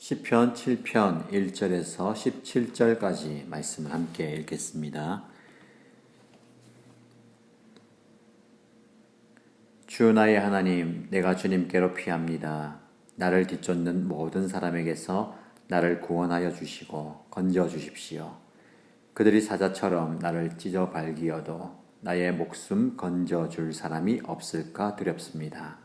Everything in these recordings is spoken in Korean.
시편 7편 1절에서 17절까지 말씀을 함께 읽겠습니다. 주 나의 하나님, 내가 주님께로 피합니다. 나를 뒤쫓는 모든 사람에게서 나를 구원하여 주시고 건져 주십시오. 그들이 사자처럼 나를 찢어 발기어도 나의 목숨 건져 줄 사람이 없을까 두렵습니다.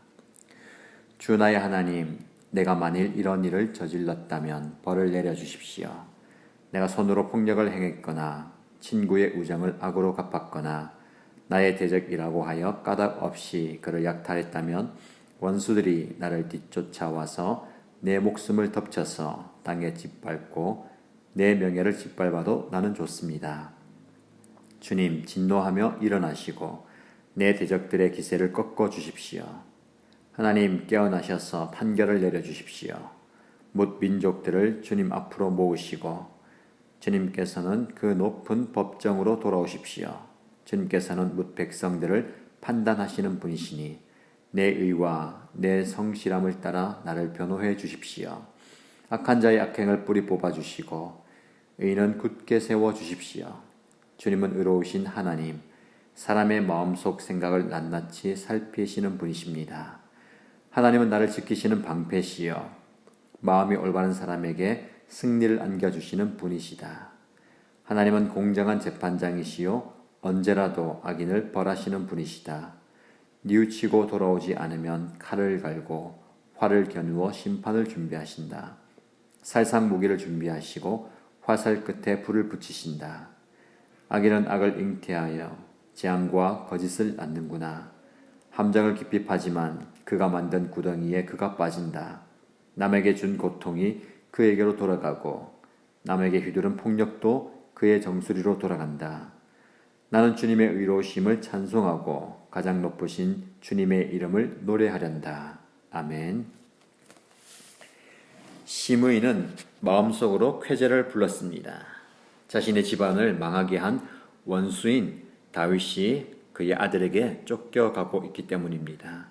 주 나의 하나님, 내가 만일 이런 일을 저질렀다면 벌을 내려주십시오. 내가 손으로 폭력을 행했거나 친구의 우정을 악으로 갚았거나 나의 대적이라고 하여 까닭 없이 그를 약탈했다면 원수들이 나를 뒤쫓아와서 내 목숨을 덮쳐서 땅에 짓밟고 내 명예를 짓밟아도 나는 좋습니다. 주님, 진노하며 일어나시고 내 대적들의 기세를 꺾어 주십시오. 하나님, 깨어나셔서 판결을 내려주십시오. 뭇 민족들을 주님 앞으로 모으시고 주님께서는 그 높은 법정으로 돌아오십시오. 주님께서는 뭇 백성들을 판단하시는 분이시니 내 의와 내 성실함을 따라 나를 변호해 주십시오. 악한 자의 악행을 뿌리 뽑아 주시고 의인은 굳게 세워 주십시오. 주님은 의로우신 하나님, 사람의 마음속 생각을 낱낱이 살피시는 분이십니다. 하나님은 나를 지키시는 방패시여 마음이 올바른 사람에게 승리를 안겨주시는 분이시다. 하나님은 공정한 재판장이시요 언제라도 악인을 벌하시는 분이시다. 뉘우치고 돌아오지 않으면 칼을 갈고 활을 겨누어 심판을 준비하신다. 살상 무기를 준비하시고 화살 끝에 불을 붙이신다. 악인은 악을 잉태하여 재앙과 거짓을 낳는구나. 함정을 깊이 파지만 그가 만든 구덩이에 그가 빠진다. 남에게 준 고통이 그에게로 돌아가고 남에게 휘두른 폭력도 그의 정수리로 돌아간다. 나는 주님의 의로우심을 찬송하고 가장 높으신 주님의 이름을 노래하련다. 아멘. 시므이는 마음속으로 쾌재를 불렀습니다. 자신의 집안을 망하게 한 원수인 다윗이 그의 아들에게 쫓겨가고 있기 때문입니다.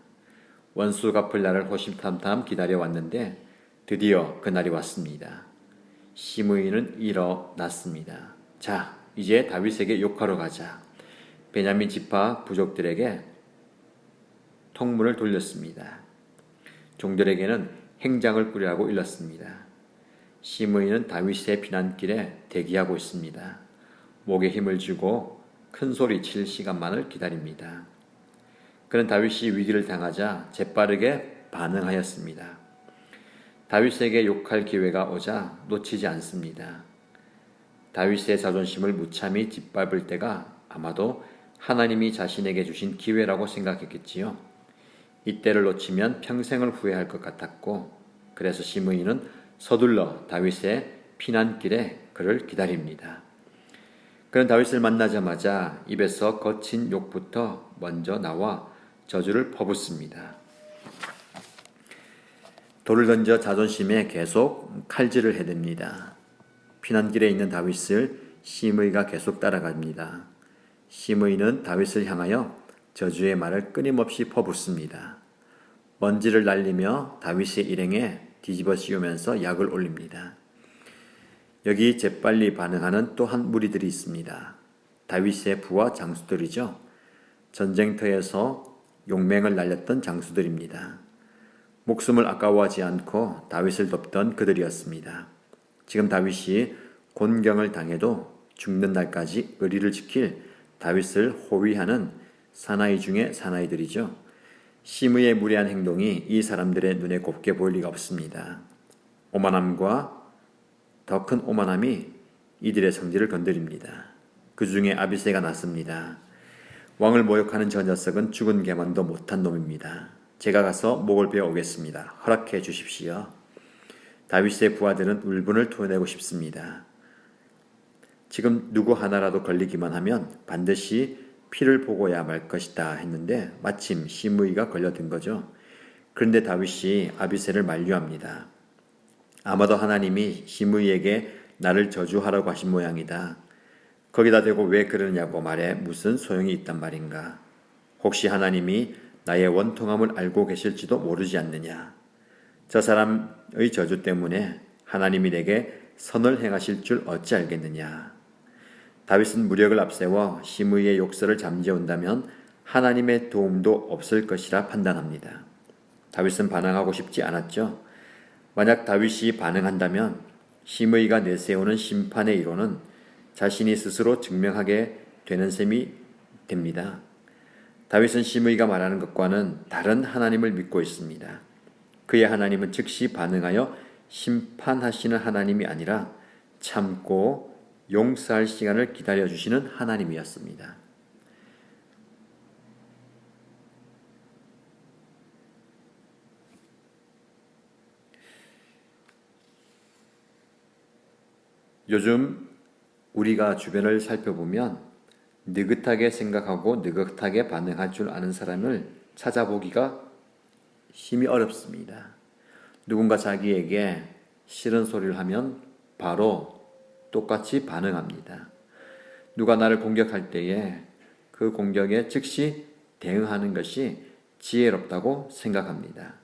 원수 갚을 날을 호심탐탐 기다려왔는데 드디어 그날이 왔습니다. 시므이는 일어났습니다. 자, 이제 다윗에게 욕하러 가자. 베냐민 지파 부족들에게 통문을 돌렸습니다. 종들에게는 행장을 꾸리라고 일렀습니다. 시므이는 다윗의 피난길에 대기하고 있습니다. 목에 힘을 주고 큰 소리 칠 시간만을 기다립니다. 그는 다윗이 위기를 당하자 재빠르게 반응하였습니다. 다윗에게 욕할 기회가 오자 놓치지 않습니다. 다윗의 자존심을 무참히 짓밟을 때가 아마도 하나님이 자신에게 주신 기회라고 생각했겠지요. 이때를 놓치면 평생을 후회할 것 같았고 그래서 시므이는 서둘러 다윗의 피난길에 그를 기다립니다. 그는 다윗을 만나자마자 입에서 거친 욕부터 먼저 나와 저주를 퍼붓습니다. 돌을 던져 자존심에 계속 칼질을 해댑니다. 피난길에 있는 다윗을 시므이가 계속 따라갑니다. 시므이는 다윗을 향하여 저주의 말을 끊임없이 퍼붓습니다. 먼지를 날리며 다윗의 일행에 뒤집어 씌우면서 약을 올립니다. 여기 재빨리 반응하는 또 한 무리들이 있습니다. 다윗의 부하 장수들이죠. 전쟁터에서 용맹을 날렸던 장수들입니다. 목숨을 아까워하지 않고 다윗을 돕던 그들이었습니다. 지금 다윗이 곤경을 당해도 죽는 날까지 의리를 지킬 다윗을 호위하는 사나이 중의 사나이들이죠. 시므이의 무례한 행동이 이 사람들의 눈에 곱게 보일 리가 없습니다. 오만함과 더 큰 오만함이 이들의 성질을 건드립니다. 그 중에 아비새가 났습니다. 왕을 모욕하는 저 녀석은 죽은 개만도 못한 놈입니다. 제가 가서 목을 베어 오겠습니다. 허락해 주십시오. 다윗의 부하들은 울분을 토해내고 싶습니다. 지금 누구 하나라도 걸리기만 하면 반드시 피를 보고야 말 것이다 했는데 마침 시므이가 걸려든 거죠. 그런데 다윗이 아비새를 만류합니다. 아마도 하나님이 시므이에게 나를 저주하라고 하신 모양이다. 거기다 대고 왜 그러냐고 말해 무슨 소용이 있단 말인가. 혹시 하나님이 나의 원통함을 알고 계실지도 모르지 않느냐. 저 사람의 저주 때문에 하나님이 내게 선을 행하실 줄 어찌 알겠느냐. 다윗은 무력을 앞세워 시므이의 욕설을 잠재운다면 하나님의 도움도 없을 것이라 판단합니다. 다윗은 반항하고 싶지 않았죠. 만약 다윗이 반응한다면 시므이가 내세우는 심판의 이론은 자신이 스스로 증명하게 되는 셈이 됩니다. 다윗은 시므이가 말하는 것과는 다른 하나님을 믿고 있습니다. 그의 하나님은 즉시 반응하여 심판하시는 하나님이 아니라 참고 용서할 시간을 기다려주시는 하나님이었습니다. 요즘 우리가 주변을 살펴보면 느긋하게 생각하고 느긋하게 반응할 줄 아는 사람을 찾아보기가 힘이 어렵습니다. 누군가 자기에게 싫은 소리를 하면 바로 똑같이 반응합니다. 누가 나를 공격할 때에 그 공격에 즉시 대응하는 것이 지혜롭다고 생각합니다.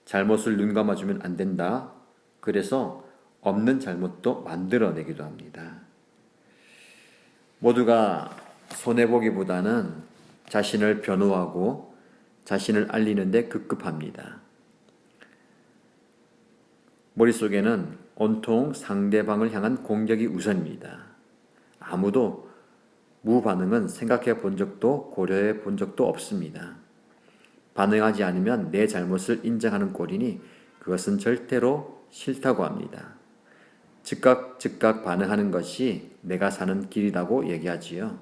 잘못을 눈 감아주면 안 된다. 그래서 없는 잘못도 만들어내기도 합니다. 모두가 손해보기보다는 자신을 변호하고 자신을 알리는 데 급급합니다. 머릿속에는 온통 상대방을 향한 공격이 우선입니다. 아무도 무반응은 생각해 본 적도 고려해 본 적도 없습니다. 반응하지 않으면 내 잘못을 인정하는 꼴이니 그것은 절대로 싫다고 합니다. 즉각 반응하는 것이 내가 사는 길이라고 얘기하지요.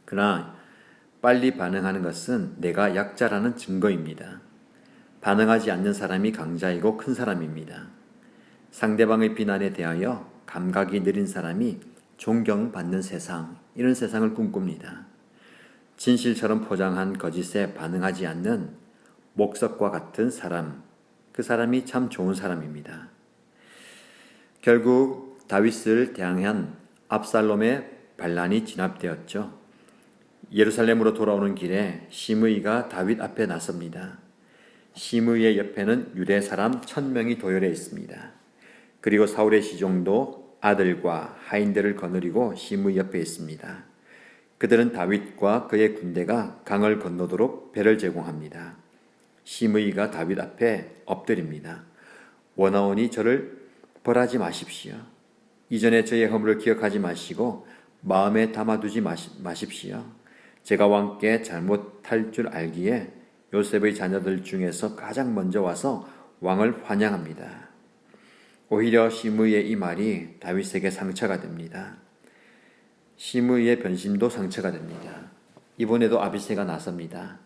그러나 빨리 반응하는 것은 내가 약자라는 증거입니다. 반응하지 않는 사람이 강자이고 큰 사람입니다. 상대방의 비난에 대하여 감각이 느린 사람이 존경받는 세상, 이런 세상을 꿈꿉니다. 진실처럼 포장한 거짓에 반응하지 않는 목석과 같은 사람, 그 사람이 참 좋은 사람입니다. 결국 다윗을 대항한 압살롬의 반란이 진압되었죠. 예루살렘으로 돌아오는 길에 시므이가 다윗 앞에 나섭니다. 시므이의 옆에는 유대 사람 1000명이 도열해 있습니다. 그리고 사울의 시종도 아들과 하인들을 거느리고 시므이 옆에 있습니다. 그들은 다윗과 그의 군대가 강을 건너도록 배를 제공합니다. 시므이가 다윗 앞에 엎드립니다. 원하오니 저를 벌하지 마십시오. 이전에 저의 허물을 기억하지 마시고 마음에 담아두지 마십시오. 제가 왕께 잘못할 줄 알기에 요셉의 자녀들 중에서 가장 먼저 와서 왕을 환영합니다. 오히려 시므이의 이 말이 다윗에게 상처가 됩니다. 시므이의 변심도 상처가 됩니다. 이번에도 아비새가 나섭니다.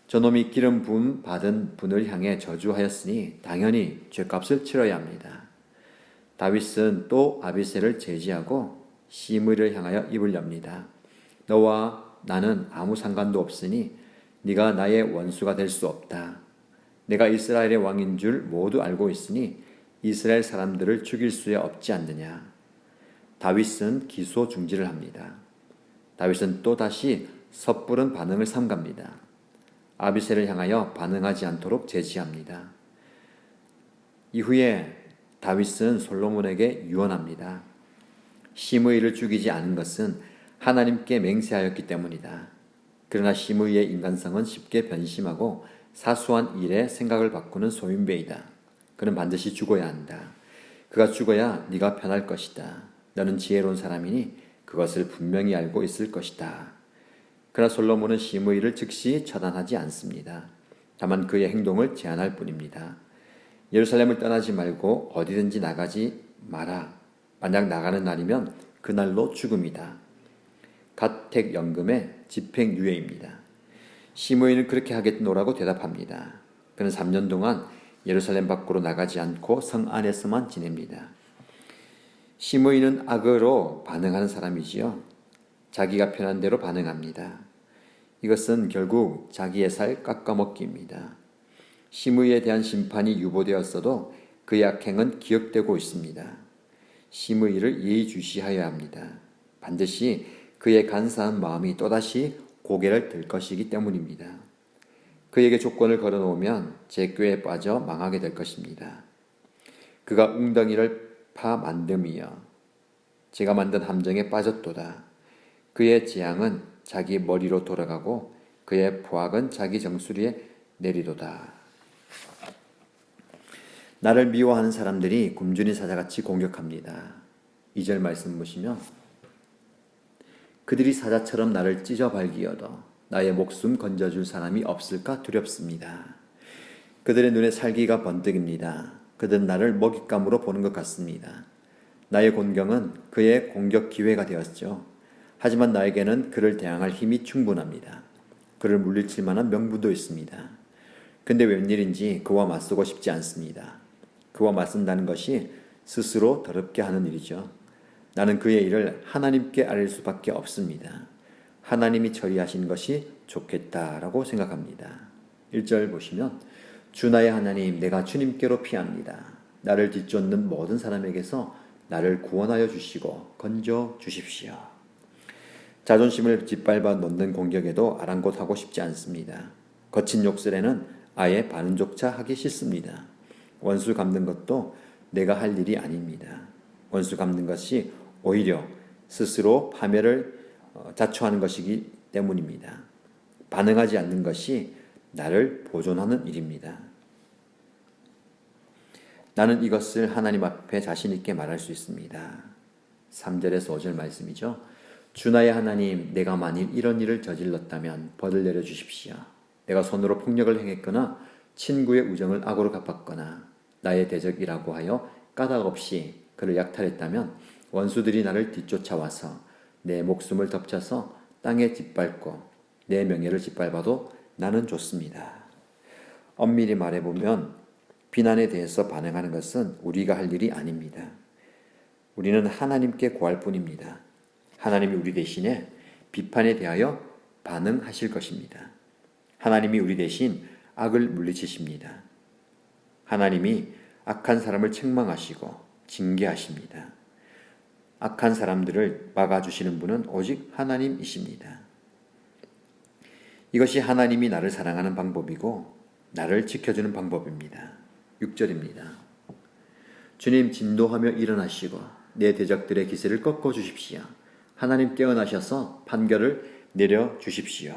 저놈이 기름 부음 받은 분을 향해 저주하였으니 당연히 죗값을 치러야 합니다. 다윗은 또 아비새를 제지하고 시므이를 향하여 입을 엽니다. 너와 나는 아무 상관도 없으니 네가 나의 원수가 될 수 없다. 내가 이스라엘의 왕인 줄 모두 알고 있으니 이스라엘 사람들을 죽일 수야 없지 않느냐. 다윗은 기소 중지를 합니다. 다윗은 또다시 섣부른 반응을 삼갑니다. 아비새를 향하여 반응하지 않도록 제지합니다. 이후에 다윗은 솔로몬에게 유언합니다. 시므이를 죽이지 않은 것은 하나님께 맹세하였기 때문이다. 그러나 시므이의 인간성은 쉽게 변심하고 사소한 일에 생각을 바꾸는 소인배이다. 그는 반드시 죽어야 한다. 그가 죽어야 네가 편할 것이다. 너는 지혜로운 사람이니 그것을 분명히 알고 있을 것이다. 그러나 솔로몬은 시므이를 즉시 처단하지 않습니다. 다만 그의 행동을 제한할 뿐입니다. 예루살렘을 떠나지 말고 어디든지 나가지 마라. 만약 나가는 날이면 그날로 죽음이다. 가택연금의 집행유예입니다. 시므이는 그렇게 하겠노라고 대답합니다. 그는 3년 동안 예루살렘 밖으로 나가지 않고 성 안에서만 지냅니다. 시므이는 악으로 반응하는 사람이지요. 자기가 편한 대로 반응합니다. 이것은 결국 자기의 살 깎아먹기입니다. 시므이에 대한 심판이 유보되었어도 그의 악행은 기억되고 있습니다. 시므이를 예의주시하여야 합니다. 반드시 그의 간사한 마음이 또다시 고개를 들 것이기 때문입니다. 그에게 조건을 걸어놓으면 제 꾀에 빠져 망하게 될 것입니다. 그가 웅덩이를 파 만듦이여 제가 만든 함정에 빠졌도다. 그의 재앙은 자기 머리로 돌아가고 그의 포악은 자기 정수리에 내리도다. 나를 미워하는 사람들이 굶주린 사자같이 공격합니다. 2절 말씀 보시면 그들이 사자처럼 나를 찢어 발기어도 나의 목숨 건져줄 사람이 없을까 두렵습니다. 그들의 눈에 살기가 번뜩입니다. 그들은 나를 먹잇감으로 보는 것 같습니다. 나의 곤경은 그의 공격 기회가 되었죠. 하지만 나에게는 그를 대항할 힘이 충분합니다. 그를 물리칠 만한 명분도 있습니다. 근데 웬일인지 그와 맞서고 싶지 않습니다. 그와 맞선다는 것이 스스로 더럽게 하는 일이죠. 나는 그의 일을 하나님께 알릴 수밖에 없습니다. 하나님이 처리하신 것이 좋겠다라고 생각합니다. 1절 보시면 주 나의 하나님 내가 주님께로 피합니다. 나를 뒤쫓는 모든 사람에게서 나를 구원하여 주시고 건져 주십시오. 자존심을 짓밟아 놓는 공격에도 아랑곳하고 싶지 않습니다. 거친 욕설에는 아예 반응조차 하기 싫습니다. 원수 갚는 것도 내가 할 일이 아닙니다. 원수 갚는 것이 오히려 스스로 파멸을 자초하는 것이기 때문입니다. 반응하지 않는 것이 나를 보존하는 일입니다. 나는 이것을 하나님 앞에 자신 있게 말할 수 있습니다. 3절에서 5절 말씀이죠. 주 나의 하나님 내가 만일 이런 일을 저질렀다면 벌을 내려주십시오. 내가 손으로 폭력을 행했거나 친구의 우정을 악으로 갚았거나 나의 대적이라고 하여 까닭 없이 그를 약탈했다면 원수들이 나를 뒤쫓아와서 내 목숨을 덮쳐서 땅에 짓밟고 내 명예를 짓밟아도 나는 좋습니다. 엄밀히 말해보면 비난에 대해서 반응하는 것은 우리가 할 일이 아닙니다. 우리는 하나님께 구할 뿐입니다. 하나님이 우리 대신에 비판에 대하여 반응하실 것입니다. 하나님이 우리 대신 악을 물리치십니다. 하나님이 악한 사람을 책망하시고 징계하십니다. 악한 사람들을 막아주시는 분은 오직 하나님이십니다. 이것이 하나님이 나를 사랑하는 방법이고 나를 지켜주는 방법입니다. 6절입니다. 주님 진도하며 일어나시고 내 대적들의 기세를 꺾어주십시오. 하나님 깨어나셔서 판결을 내려주십시오.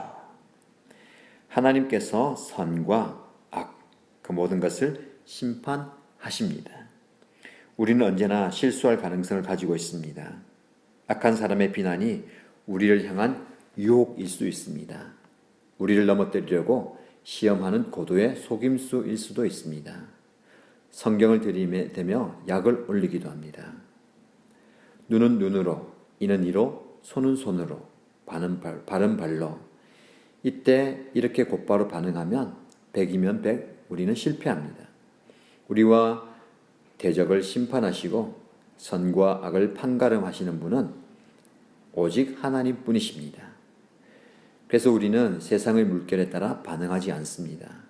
하나님께서 선과 악, 그 모든 것을 심판하십니다. 우리는 언제나 실수할 가능성을 가지고 있습니다. 악한 사람의 비난이 우리를 향한 유혹일 수 있습니다. 우리를 넘어뜨리려고 시험하는 고도의 속임수일 수도 있습니다. 성경을 들이대며 약을 올리기도 합니다. 눈은 눈으로, 이는 이로, 손은 손으로, 발은 발로. 이때 이렇게 곧바로 반응하면 100이면 100 우리는 실패합니다. 우리와 대적을 심판하시고 선과 악을 판가름하시는 분은 오직 하나님뿐이십니다. 그래서 우리는 세상의 물결에 따라 반응하지 않습니다.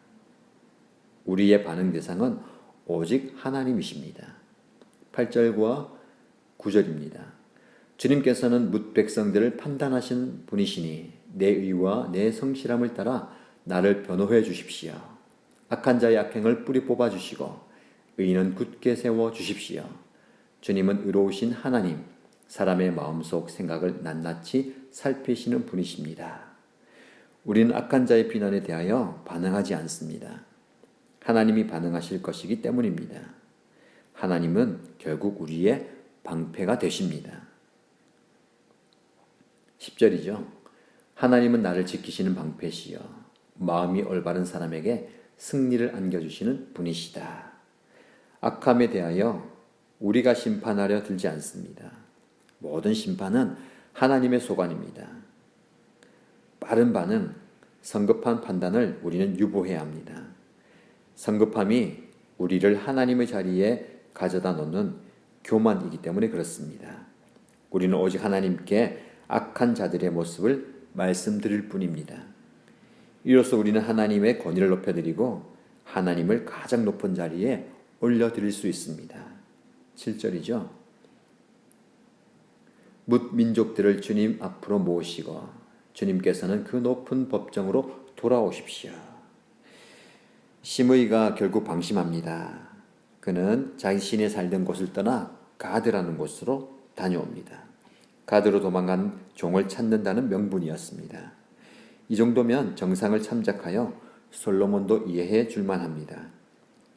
우리의 반응 대상은 오직 하나님이십니다. 8절과 9절입니다. 주님께서는 뭇 백성들을 판단하신 분이시니 내 의와 내 성실함을 따라 나를 변호해 주십시오. 악한 자의 악행을 뿌리 뽑아 주시고 의인은 굳게 세워 주십시오. 주님은 의로우신 하나님, 사람의 마음속 생각을 낱낱이 살피시는 분이십니다. 우리는 악한 자의 비난에 대하여 반응하지 않습니다. 하나님이 반응하실 것이기 때문입니다. 하나님은 결국 우리의 방패가 되십니다. 10절이죠. 하나님은 나를 지키시는 방패시여 마음이 올바른 사람에게 승리를 안겨주시는 분이시다. 악함에 대하여 우리가 심판하려 들지 않습니다. 모든 심판은 하나님의 소관입니다. 빠른 반응, 성급한 판단을 우리는 유보해야 합니다. 성급함이 우리를 하나님의 자리에 가져다 놓는 교만이기 때문에 그렇습니다. 우리는 오직 하나님께 악한 자들의 모습을 말씀드릴 뿐입니다. 이로써 우리는 하나님의 권위를 높여드리고 하나님을 가장 높은 자리에 올려드릴 수 있습니다. 7절이죠. 뭇 민족들을 주님 앞으로 모으시고 주님께서는 그 높은 법정으로 돌아오십시오. 심의가 결국 방심합니다. 그는 자신이 살던 곳을 떠나 가드라는 곳으로 다녀옵니다. 가드로 도망간 종을 찾는다는 명분이었습니다. 이 정도면 정상을 참작하여 솔로몬도 이해해 줄만 합니다.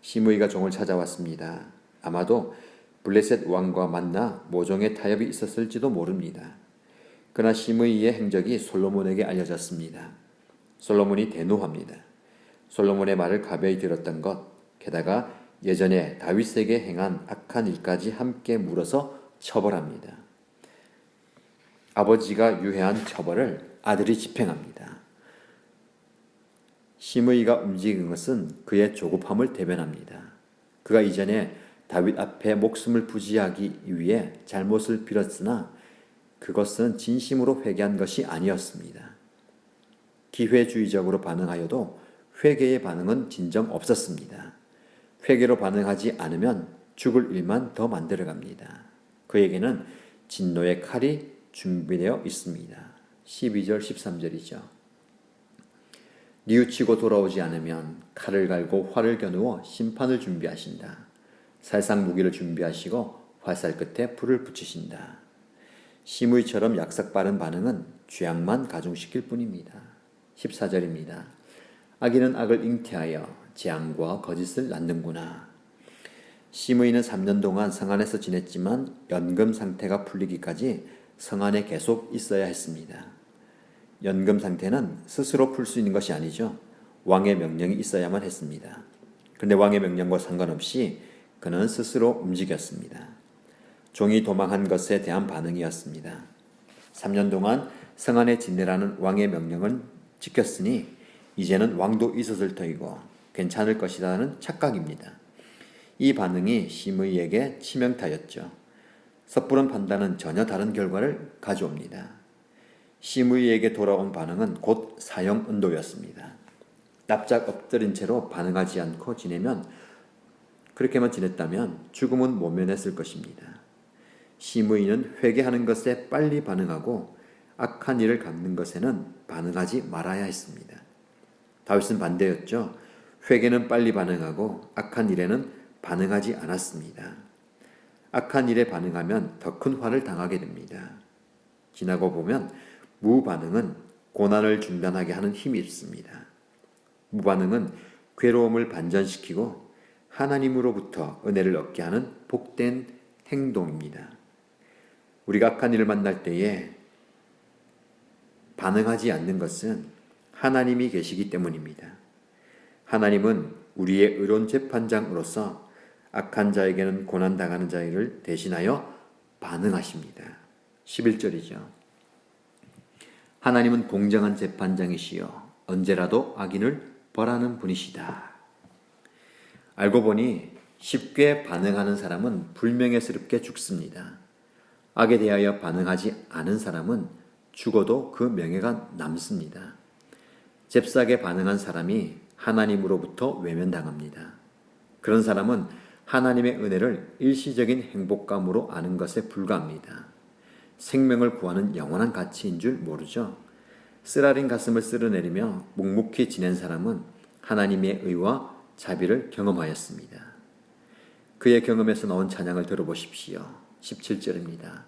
시므이가 종을 찾아왔습니다. 아마도 블레셋 왕과 만나 모종의 타협이 있었을지도 모릅니다. 그러나 시므이의 행적이 솔로몬에게 알려졌습니다. 솔로몬이 대노합니다. 솔로몬의 말을 가벼이 들었던 것, 게다가 예전에 다윗에게 행한 악한 일까지 함께 물어서 처벌합니다. 아버지가 유해한 처벌을 아들이 집행합니다. 시므이가 움직인 것은 그의 조급함을 대변합니다. 그가 이전에 다윗 앞에 목숨을 부지하기 위해 잘못을 빌었으나 그것은 진심으로 회개한 것이 아니었습니다. 기회주의적으로 반응하여도 회개의 반응은 진정 없었습니다. 회개로 반응하지 않으면 죽을 일만 더 만들어갑니다. 그에게는 진노의 칼이 준비되어 있습니다. 12절 13절이죠. 뉘우치고 돌아오지 않으면 칼을 갈고 활을 겨누어 심판을 준비하신다. 살상 무기를 준비하시고 화살 끝에 불을 붙이신다. 시므이처럼 약삭 빠른 반응은 죄악만 가중시킬 뿐입니다. 14절입니다. 악인은 악을 잉태하여 재앙과 거짓을 낳는구나. 시므이는 3년 동안 성 안에서 지냈지만 연금 상태가 풀리기까지 성 안에 계속 있어야 했습니다. 연금 상태는 스스로 풀 수 있는 것이 아니죠. 왕의 명령이 있어야만 했습니다. 그런데 왕의 명령과 상관없이 그는 스스로 움직였습니다. 종이 도망한 것에 대한 반응이었습니다. 3년 동안 성 안에 지내라는 왕의 명령은 지켰으니 이제는 왕도 있었을 터이고 괜찮을 것이라는 착각입니다. 이 반응이 시므이에게 치명타였죠. 섣부른 판단은 전혀 다른 결과를 가져옵니다. 시므이에게 돌아온 반응은 곧 사형 은도였습니다. 납작 엎드린 채로 반응하지 않고 지내면 그렇게만 지냈다면 죽음은 모면했을 것입니다. 시므이는 회개하는 것에 빨리 반응하고 악한 일을 갚는 것에는 반응하지 말아야 했습니다. 다윗은 반대였죠. 회개는 빨리 반응하고 악한 일에는 반응하지 않았습니다. 악한 일에 반응하면 더 큰 화를 당하게 됩니다. 지나고 보면 무반응은 고난을 중단하게 하는 힘이 있습니다. 무반응은 괴로움을 반전시키고 하나님으로부터 은혜를 얻게 하는 복된 행동입니다. 우리가 악한 일을 만날 때에 반응하지 않는 것은 하나님이 계시기 때문입니다. 하나님은 우리의 의로운 재판장으로서 악한 자에게는 고난당하는 자를 대신하여 반응하십니다. 11절이죠. 하나님은 공정한 재판장이시여 언제라도 악인을 벌하는 분이시다. 알고 보니 쉽게 반응하는 사람은 불명예스럽게 죽습니다. 악에 대하여 반응하지 않은 사람은 죽어도 그 명예가 남습니다. 잽싸게 반응한 사람이 하나님으로부터 외면당합니다. 그런 사람은 하나님의 은혜를 일시적인 행복감으로 아는 것에 불과합니다. 생명을 구하는 영원한 가치인 줄 모르죠. 쓰라린 가슴을 쓸어내리며 묵묵히 지낸 사람은 하나님의 의와 자비를 경험하였습니다. 그의 경험에서 나온 찬양을 들어보십시오. 17절입니다.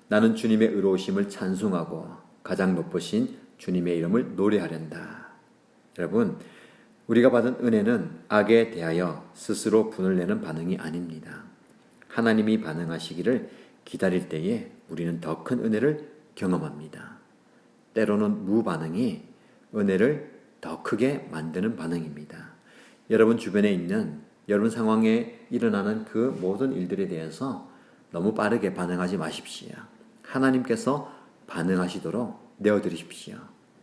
나는 주님의 의로우심을 찬송하고 가장 높으신 주님의 이름을 노래하련다. 여러분, 우리가 받은 은혜는 악에 대하여 스스로 분을 내는 반응이 아닙니다. 하나님이 반응하시기를 기다릴 때에 우리는 더 큰 은혜를 경험합니다. 때로는 무반응이 은혜를 더 크게 만드는 반응입니다. 여러분 주변에 있는 여러분 상황에 일어나는 그 모든 일들에 대해서 너무 빠르게 반응하지 마십시오. 하나님께서 반응하시도록 내어드리십시오.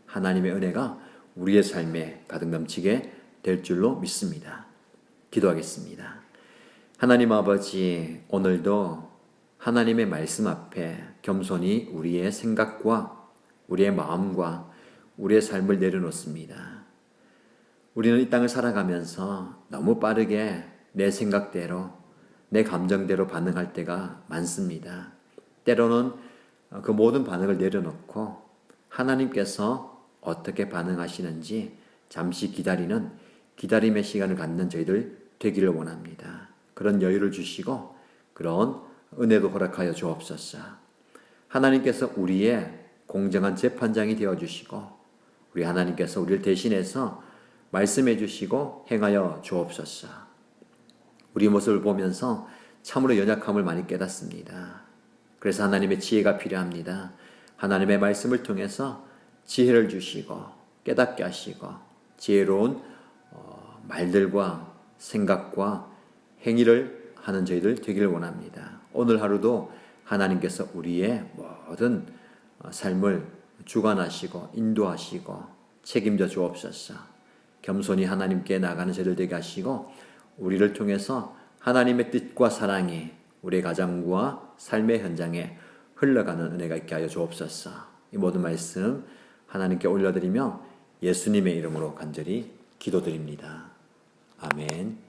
하나님의 은혜가 우리의 삶에 가득 넘치게 될 줄로 믿습니다. 기도하겠습니다. 하나님 아버지, 오늘도 하나님의 말씀 앞에 겸손히 우리의 생각과 우리의 마음과 우리의 삶을 내려놓습니다. 우리는 이 땅을 살아가면서 너무 빠르게 내 생각대로, 내 감정대로 반응할 때가 많습니다. 때로는 그 모든 반응을 내려놓고 하나님께서 어떻게 반응하시는지 잠시 기다리는 기다림의 시간을 갖는 저희들 되기를 원합니다. 그런 여유를 주시고 그런 은혜도 허락하여 주옵소서. 하나님께서 우리의 공정한 재판장이 되어주시고 우리 하나님께서 우리를 대신해서 말씀해 주시고 행하여 주옵소서. 우리 모습을 보면서 참으로 연약함을 많이 깨닫습니다. 그래서 하나님의 지혜가 필요합니다. 하나님의 말씀을 통해서 지혜를 주시고 깨닫게 하시고 지혜로운 말들과 생각과 행위를 하는 저희들 되기를 원합니다. 오늘 하루도 하나님께서 우리의 모든 삶을 주관하시고 인도하시고 책임져 주옵소서. 겸손히 하나님께 나가는 저희들 되게 하시고 우리를 통해서 하나님의 뜻과 사랑이 우리의 가정과 삶의 현장에 흘러가는 은혜가 있게 하여 주옵소서. 이 모든 말씀 하나님께 올려드리며 예수님의 이름으로 간절히 기도드립니다. 아멘.